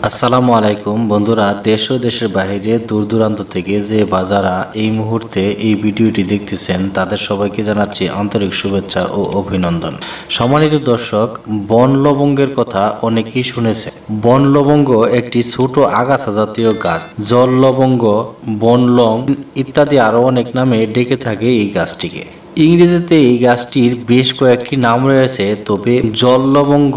আসসালামু আলাইকুম বন্ধুরা, দেশ ও দেশের বাইরে দূর দূরান্ত থেকে যে বাজারা এই মুহূর্তে এই ভিডিওটি দেখতেছেন তাদের সবাইকে জানাচ্ছি আন্তরিক শুভেচ্ছা ও অভিনন্দন। সম্মানিত দর্শক, বন লবঙ্গের কথা অনেকেই শুনেছে। বন লবঙ্গ একটি ছোট আগাছা জাতীয় গাছ। জল লবঙ্গ, বন লং ইত্যাদি আরো অনেক নামে ডেকে থাকে এই গাছটিকে। ইংরেজিতে এই গাছটির বেশ কয়েকটি নাম রয়েছে, তবে জল লবঙ্গ,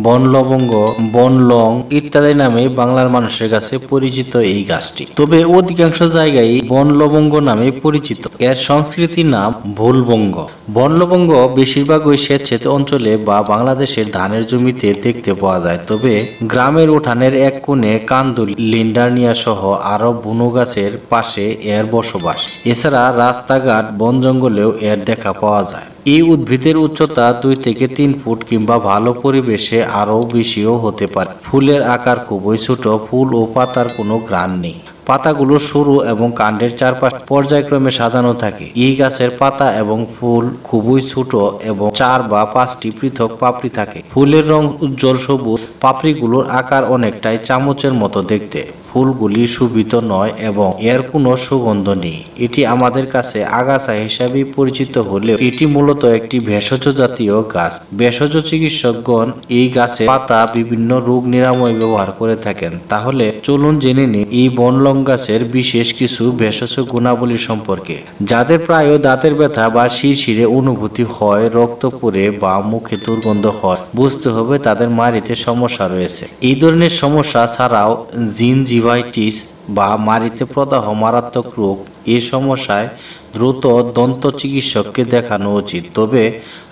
বন লবঙ্গ, বন লং ইত্যাদি নামে বাংলার মানুষের কাছে পরিচিত এই গাছটি। তবে অধিকাংশ জায়গায় বন লবঙ্গ নামে পরিচিত। এর সংস্কৃতির নাম ভুলবঙ্গ। বন লবঙ্গ বেশিরভাগ ওই স্বেচ্ছাসেচ অঞ্চলে বা বাংলাদেশের ধানের জমিতে দেখতে পাওয়া যায়। তবে গ্রামের উঠানের এক কোণে কান্দুলি, লিন্ডারনিয়া সহ আরো বুনো গাছের পাশে এর বসবাস। এছাড়া রাস্তাঘাট, বন জঙ্গলেও এর দেখা পাওয়া যায়। এই উদ্ভিদের উচ্চতা 2 থেকে 3 ফুট কিংবা ভালো পরিবেশে আরো বেশিও হতে পারে। ফুলের আকার খুবই ছোট, ফুল ও পাতার কোনো ঘ্রাণ নেই। পাতাগুলো সরু এবং কাণ্ডের চারপাশ পর্যায়ক্রমে সাজানো থাকে। এই গাছের পাতা এবং ফুল খুবই ছোট এবং 4 বা 5টি পৃথক পাপড়ি থাকে। ফুলের রং উজ্জ্বল সবুজ, পাপড়িগুলোর আকার অনেকটাই চামচের মতো দেখতে। ফুলগুলি শোভিত নয় এবং এর কোনো সুগন্ধ নেই। এটি আমাদের কাছে আগাছা হিসাবেই পরিচিত হলেও এটি মূলত একটি ভেষজ জাতীয় গাছ। ভেষজ চিকিৎসকগণ এই গাছের পাতা বিভিন্ন রোগ নিরাময় ব্যবহার করে থাকেন। তাহলে চলুন জেনে নিই এই বন লং গাছের বিশেষ কিছু ভেষজ গুণাবলী সম্পর্কে। যাদের প্রায় দাঁতের ব্যথা বা শিরশিরে অনুভূতি হয়, রক্ত পড়ে বা মুখে দুর্গন্ধ হয়, বুঝতে হবে তাদের মাড়িতে সমস্যা রয়েছে। এই ধরনের সমস্যা ছাড়াও জিনজিভাইটিস বা মাড়িতে প্রদাহ মারাত্মক রোগ, এই সমস্যায় দ্রুত দন্ত চিকিৎসককে দেখানো উচিত। তবে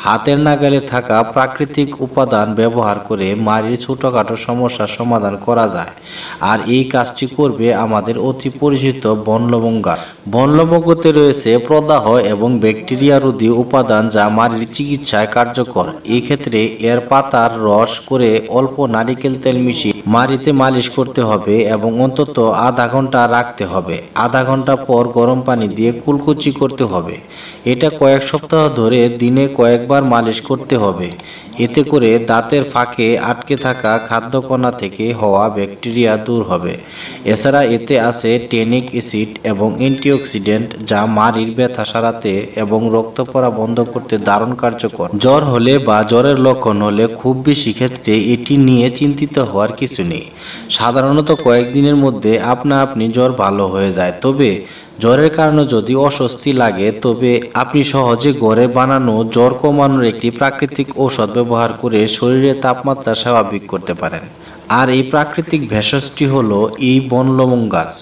হাতের নাগালে থাকা প্রাকৃতিক উপাদান ব্যবহার করে মাড়ির ছোটখাটো সমস্যার সমাধান করা যায়। আর এই কাজটি করবে আমাদের অতি পরিচিত বন লবঙ্গ। বন লবঙ্গতে রয়েছে প্রদাহ এবং ব্যাকটেরিয়া রোধী উপাদান যা মাড়ির চিকিৎসায় কার্যকর। এই ক্ষেত্রে এর পাতার রস করে অল্প নারিকেল তেল মিশিয়ে মাড়িতে মালিশ করতে হবে এবং অন্তত আধা ঘন্টা রাখতে হবে। আধা ঘন্টা পর গরম পানি দিয়ে কুলকুচি করতে হবে। এটা কয়েক সপ্তাহ ধরে দিনে কয়েকবার মালিশ করতে হবে। এতে করে দাঁতের ফাঁকে আটকে থাকা খাদ্যকণা থেকে হওয়া ব্যাকটেরিয়া দূর হবে। এছাড়া এতে আছে ট্যানিক অ্যাসিড এবং অ্যান্টিঅক্সিডেন্ট যা মাড়ির ব্যথা সারাতে এবং রক্ত পড়া বন্ধ করতে দারুণ কার্যকর। জ্বর হলে বা জ্বরের লক্ষণ হলে খুব বেশি ক্ষেত্রে এটি নিয়ে চিন্তিত হওয়ার কিছু নেই। সাধারণত কয়েকদিনের মধ্যে আপনি জ্বর ভালো হয়ে যায়। তবে জ্বরের কারণে যদি অস্বস্তি লাগে, তবে আপনি সহজে ঘরে বানানো জ্বর কমানোর একটি প্রাকৃতিক ঔষধ ব্যবহার করে শরীরের তাপমাত্রা স্বাভাবিক করতে পারেন। আর এই প্রাকৃতিক ভেষজটি হলো এই বন লবঙ্গ গাছ।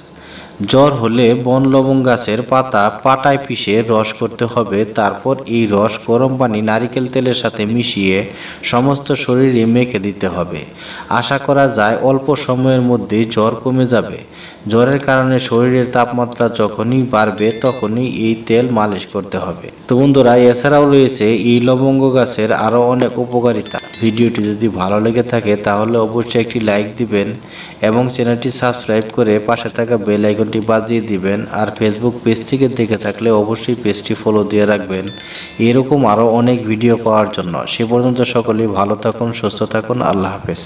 জ্বর হলে বন লবঙ্গ গাছের পাতা পাটায় পিষে রস করতে হবে। তারপর এই রস গরম পানি নারিকেল তেলের সাথে মিশিয়ে সমস্ত শরীরে মেখে দিতে হবে। আশা করা যায় অল্প সময়ের মধ্যেই জ্বর কমে যাবে। জ্বরের কারণে শরীরের তাপমাত্রা যখনই বাড়বে তখনই এই তেল মালিশ করতে হবে। তো বন্ধুরা, এছাড়াও রয়েছে এই লবঙ্গ গাছের আরো অনেক উপকারিতা। ভিডিওটি যদি ভালো লেগে থাকে তাহলে অবশ্যই একটি লাইক দিবেন এবং চ্যানেলটি সাবস্ক্রাইব করে পাশে থাকা বেল আইকনটি বাজিয়ে দিবেন। আর ফেসবুক পেজ থেকে দেখে থাকলে অবশ্যই পেজটি ফলো দিয়ে রাখবেন এরকম আরো অনেক ভিডিও পাওয়ার জন্য। সে পর্যন্ত সকলেই ভালো থাকুন, সুস্থ থাকুন। আল্লাহ হাফেজ।